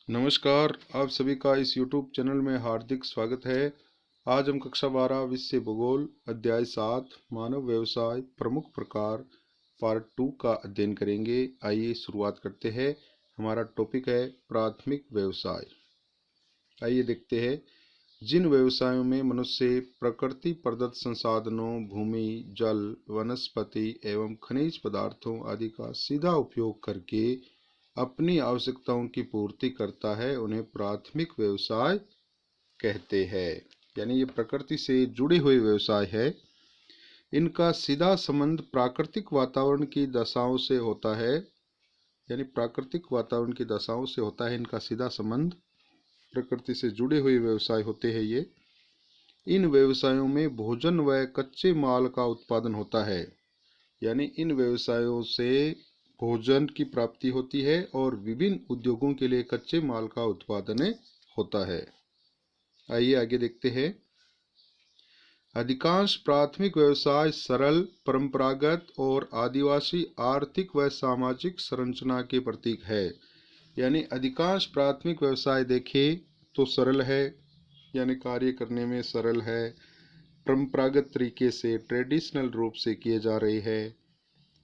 नमस्कार, आप सभी का इस YouTube चैनल में हार्दिक स्वागत है। आज हम कक्षा 12 विषय भूगोल अध्याय 7 मानव व्यवसाय प्रमुख प्रकार पार्ट 2 का अध्ययन करेंगे। आइए शुरुआत करते हैं। हमारा टॉपिक है प्राथमिक व्यवसाय। आइए देखते हैं। जिन व्यवसायों में मनुष्य प्रकृति प्रदत्त संसाधनों भूमि, जल, वनस्पति एवं खनिज पदार्थों आदि का सीधा उपयोग करके अपनी आवश्यकताओं की पूर्ति करता है, उन्हें प्राथमिक व्यवसाय कहते हैं। यानी ये प्रकृति से जुड़े हुए व्यवसाय है। इनका सीधा संबंध प्राकृतिक वातावरण की दशाओं से होता है। यानी प्राकृतिक वातावरण की दशाओं से होता है इनका सीधा संबंध। प्रकृति से जुड़े हुए व्यवसाय होते हैं ये। इन व्यवसायों में भोजन व कच्चे माल का उत्पादन होता है। यानी इन व्यवसायों से भोजन की प्राप्ति होती है और विभिन्न उद्योगों के लिए कच्चे माल का उत्पादन होता है। आइए आगे देखते हैं। अधिकांश प्राथमिक व्यवसाय सरल, परंपरागत और आदिवासी आर्थिक व सामाजिक संरचना के प्रतीक है। यानी अधिकांश प्राथमिक व्यवसाय देखें तो सरल है, यानी कार्य करने में सरल है, परंपरागत तरीके से ट्रेडिशनल रूप से किए जा रहे हैं,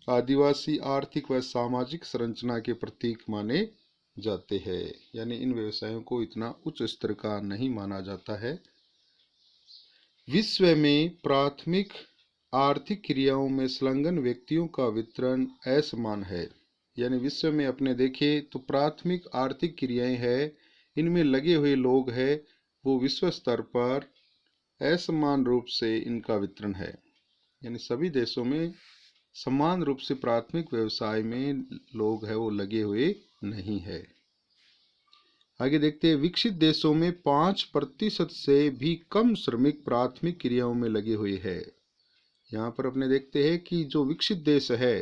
आदिवासी आर्थिक व सामाजिक संरचना के प्रतीक माने जाते हैं। यानी इन व्यवसायों को इतना उच्च स्तर का नहीं माना जाता है। विश्व में प्राथमिक आर्थिक क्रियाओं में संलग्न व्यक्तियों का वितरण असमान है। यानी विश्व में अपने देखें तो प्राथमिक आर्थिक क्रियाएं हैं, इनमें लगे हुए लोग हैं, वो विश्व स्तर पर असमान रूप से इनका वितरण है। यानी सभी देशों में समान रूप से प्राथमिक व्यवसाय में लोग हैं वो लगे हुए नहीं है। आगे देखते हैं। विकसित देशों में 5% से भी कम श्रमिक प्राथमिक क्रियाओं में लगे हुए हैं। यहाँ पर अपने देखते हैं कि जो विकसित देश है,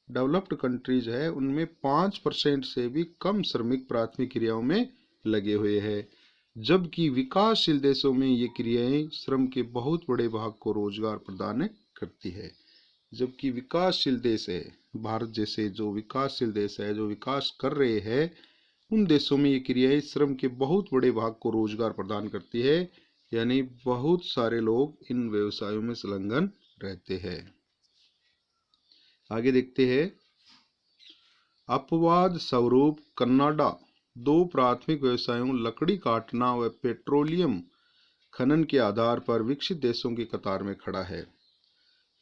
डेवलप्ड कंट्रीज है, उनमें 5% से भी कम श्रमिक प्राथमिक क्रियाओं में लगे हुए हैं, जबकि विकासशील देशों में ये क्रियाएं श्रम के बहुत बड़े भाग को रोजगार प्रदान करती है। जबकि विकासशील देश है, भारत जैसे जो विकासशील देश है, जो विकास कर रहे हैं, उन देशों में ये क्रियाएं श्रम के बहुत बड़े भाग को रोजगार प्रदान करती है। यानी बहुत सारे लोग इन व्यवसायों में संलग्न रहते हैं। आगे देखते हैं। अपवाद स्वरूप कनाडा दो प्राथमिक व्यवसायों लकड़ी काटना व पेट्रोलियम खनन के आधार पर विकसित देशों की कतार में खड़ा है।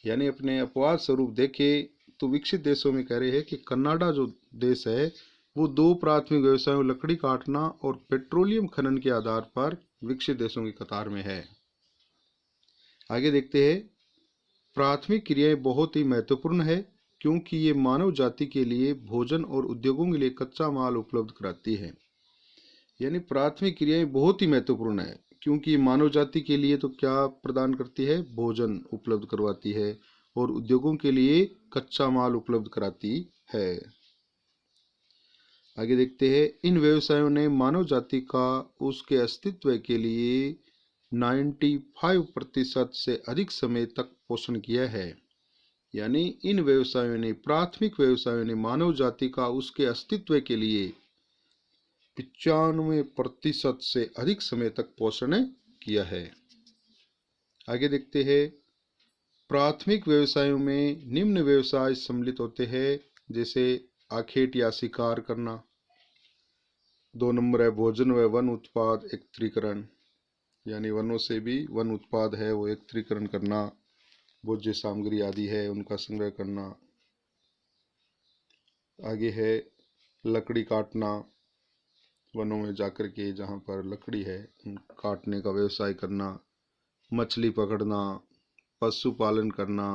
यानी अपने अपवाद स्वरूप देखें तो विकसित देशों में कह रहे हैं कि कनाडा जो देश है वो दो प्राथमिक व्यवसायों लकड़ी काटना और पेट्रोलियम खनन के आधार पर विकसित देशों की कतार में है। आगे देखते हैं। प्राथमिक क्रियाएं बहुत ही महत्वपूर्ण है क्योंकि ये मानव जाति के लिए भोजन और उद्योगों के लिए कच्चा माल उपलब्ध कराती है। यानी प्राथमिक क्रियाएं बहुत ही महत्वपूर्ण है क्योंकि मानव जाति के लिए तो क्या प्रदान करती है, भोजन उपलब्ध करवाती है और उद्योगों के लिए कच्चा माल उपलब्ध कराती है। आगे देखते हैं। इन व्यवसायों ने मानव जाति का उसके अस्तित्व के लिए 95% से अधिक समय तक पोषण किया है। यानी इन व्यवसायों ने, प्राथमिक व्यवसायों ने मानव जाति का उसके अस्तित्व के लिए 95% से अधिक समय तक पोषण किया है। आगे देखते हैं। प्राथमिक व्यवसायों में निम्न व्यवसाय सम्मिलित होते हैं, जैसे आखेट या शिकार करना। 2 नंबर है भोजन व वन उत्पाद एकत्रीकरण, यानी वनों से भी वन उत्पाद है वो एकत्रीकरण करना, भोज्य सामग्री आदि है उनका संग्रह करना। आगे है लकड़ी काटना, वनों में जाकर के जहाँ पर लकड़ी है उन काटने का व्यवसाय करना। मछली पकड़ना, पशुपालन करना,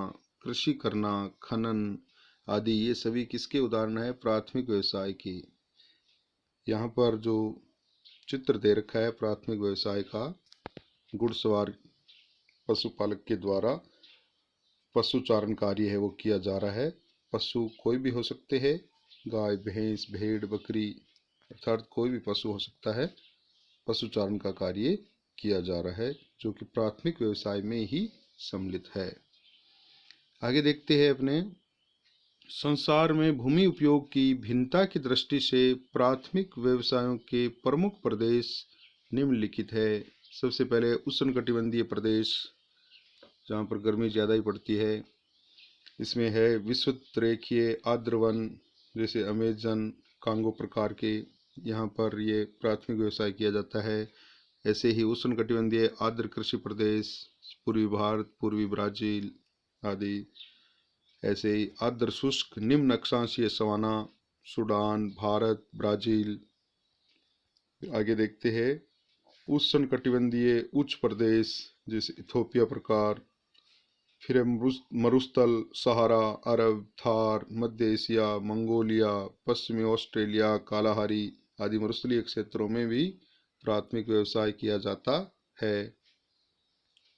कृषि करना, खनन आदि, ये सभी किसके उदाहरण है, प्राथमिक व्यवसाय की। यहाँ पर जो चित्र दे रखा है प्राथमिक व्यवसाय का, घुड़सवार पशुपालक के द्वारा पशुचारण कार्य है वो किया जा रहा है। पशु कोई भी हो सकते हैं, गाय, भैंस, भेड़, बकरी, अर्थात कोई भी पशु हो सकता है। पशुचारण का कार्य किया जा रहा है जो कि प्राथमिक व्यवसाय में ही सम्मिलित है। आगे देखते हैं अपने। संसार में भूमि उपयोग की भिन्नता की दृष्टि से प्राथमिक व्यवसायों के प्रमुख प्रदेश निम्नलिखित है। सबसे पहले उष्णकटिबंधीय प्रदेश, जहाँ पर गर्मी ज़्यादा ही पड़ती है। इसमें है विषुवत-रेखीय आर्द्र वन, जैसे अमेजन, कांगो प्रकार के, यहाँ पर ये प्राथमिक व्यवसाय किया जाता है। ऐसे ही उष्णकटिबंधीय आर्द्र कृषि प्रदेश, पूर्वी भारत, पूर्वी ब्राज़ील आदि। ऐसे ही आर्द्र शुष्क निम्न अक्षांशीय सवाना, सूडान, भारत, ब्राज़ील। आगे देखते हैं उष्णकटिबंधीय उच्च प्रदेश, जैसे इथोपिया प्रकार। फिर है मरुस्थल, सहारा, अरब, थार, मध्य एशिया, मंगोलिया, पश्चिमी ऑस्ट्रेलिया, कालाहारी आदि मरुस्थलीय क्षेत्रों में भी प्राथमिक व्यवसाय किया जाता है।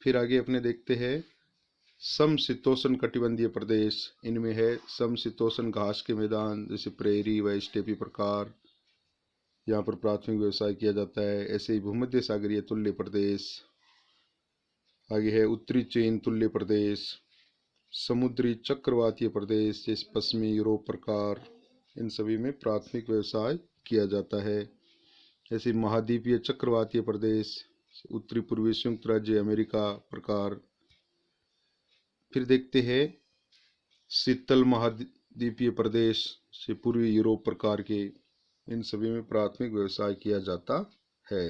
फिर आगे अपने देखते हैं समशीतोष्ण कटिबंधीय प्रदेश। इनमें है समशीतोष्ण घास के मैदान, जैसे प्रेरी व स्टेपी प्रकार, यहाँ पर प्राथमिक व्यवसाय किया जाता है। ऐसे ही भूमध्य सागरीय तुल्य प्रदेश। आगे है उत्तरी चीन तुल्य प्रदेश, समुद्री चक्रवातीय प्रदेश, जैसे पश्चिमी यूरोप प्रकार। इन सभी में प्राथमिक व्यवसाय किया जाता है। ऐसे महाद्वीपीय चक्रवातीय प्रदेश, उत्तरी पूर्वी संयुक्त राज्य अमेरिका प्रकार। फिर देखते हैं शीतल महाद्वीपीय प्रदेश से पूर्वी यूरोप प्रकार के। इन सभी में प्राथमिक व्यवसाय किया जाता है।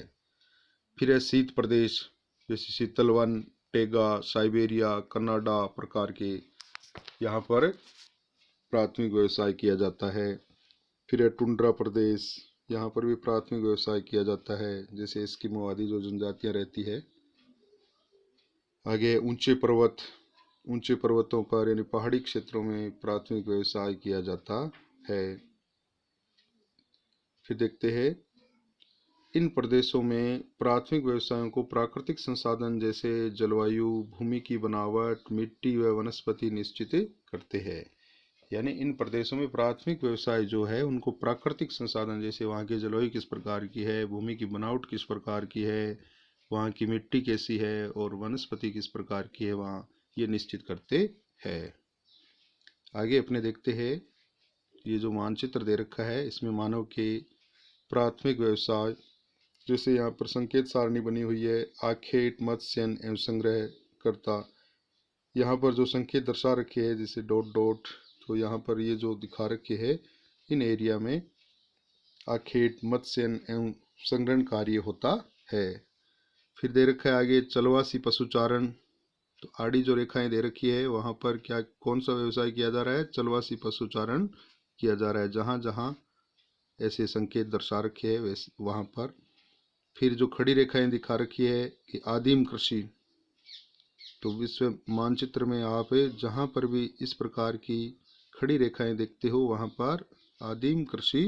फिर है शीत प्रदेश, जैसे शीतल वन, टेगा, साइबेरिया, कनाडा प्रकार के, यहाँ पर प्राथमिक व्यवसाय किया जाता है। फिर है टुंड्रा प्रदेश, यहाँ पर भी प्राथमिक व्यवसाय किया जाता है, जैसे एस्किमो आदि जो जनजातियाँ रहती है। आगे ऊंचे पर्वतों पर यानी पहाड़ी क्षेत्रों में प्राथमिक व्यवसाय किया जाता है। फिर देखते हैं इन प्रदेशों में प्राथमिक व्यवसायों को प्राकृतिक संसाधन जैसे जलवायु, भूमि की बनावट, मिट्टी व वनस्पति निश्चित करते हैं। यानी इन प्रदेशों में प्राथमिक व्यवसाय जो है उनको प्राकृतिक संसाधन, जैसे वहाँ की जलवायु किस प्रकार की है, भूमि की बनावट किस प्रकार की है, वहाँ की मिट्टी कैसी है और वनस्पति किस प्रकार की है वहाँ, ये निश्चित करते हैं। आगे अपने देखते हैं ये जो मानचित्र दे रखा है, इसमें मानव के प्राथमिक व्यवसाय, जैसे यहाँ पर संकेत सारणी बनी हुई है, आखेट, मत्स्यन एवं संग्रहकर्ता। यहाँ पर जो संकेत दर्शा रखे हैं, जैसे डॉट डॉट, तो यहाँ पर ये जो दिखा रखे हैं, इन एरिया में आखेट, मत्स्यन एवं संग्रहण कार्य होता है। फिर दे रखा है आगे चलवासी पशुचारण। तो आड़ी जो रेखाएं दे रखी है वहाँ पर क्या कौन सा व्यवसाय किया जा रहा है, चलवासी पशुचारण किया जा रहा है, जहाँ जहाँ ऐसे संकेत दर्शा रखे हैं वैसे वहाँ पर। फिर जो खड़ी रेखाएं दिखा रखी है कि आदिम कृषि, तो विश्व मानचित्र में आप जहाँ पर भी इस प्रकार की खड़ी रेखाएं देखते हो वहाँ पर आदिम कृषि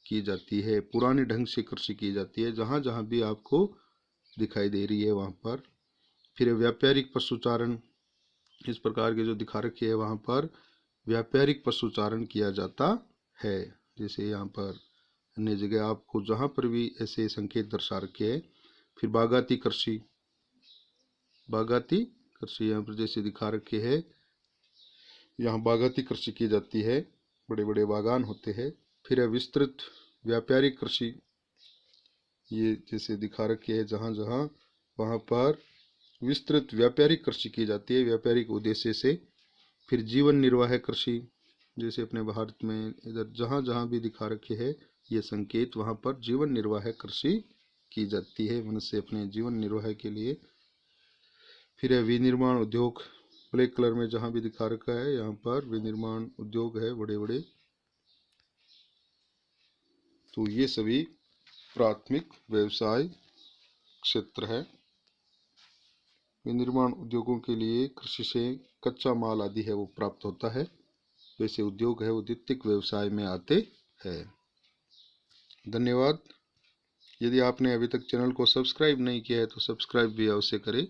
की जाती है, पुराने ढंग से कृषि की जाती है, जहाँ जहाँ भी आपको दिखाई दे रही है वहाँ पर। फिर व्यापारिक पशुचारण, इस प्रकार के जो दिखा रखी है वहाँ पर व्यापारिक पशुचारण किया जाता है, जैसे यहाँ पर अन्य जगह आपको जहाँ पर भी ऐसे संकेत दर्शा रखे हैं। फिर बागाती कृषि यहाँ पर जैसे दिखा रखे हैं, यहाँ बागाती कृषि की जाती है, बड़े बड़े बागान होते हैं। फिर है विस्तृत व्यापारिक कृषि, ये जैसे दिखा रखे हैं, जहाँ जहाँ वहाँ पर विस्तृत व्यापारिक कृषि की जाती है, व्यापारिक उद्देश्य से। फिर जीवन निर्वाह कृषि, जैसे अपने भारत में इधर जहाँ जहाँ भी दिखा रखे हैं ये संकेत, वहाँ पर जीवन निर्वाह कृषि की जाती है, मनुष्य अपने जीवन निर्वाह के लिए। फिर है विनिर्माण उद्योग, ब्लैक कलर में जहाँ भी दिखा रखा है यहाँ पर विनिर्माण उद्योग है बड़े बड़े। तो ये सभी प्राथमिक व्यवसाय क्षेत्र है। विनिर्माण उद्योगों के लिए कृषि से कच्चा माल आदि है वो प्राप्त होता है, वैसे उद्योग है वो द्वितीयक व्यवसाय में आते हैं। धन्यवाद। यदि आपने अभी तक चैनल को सब्सक्राइब नहीं किया है तो सब्सक्राइब भी अवश्य करें।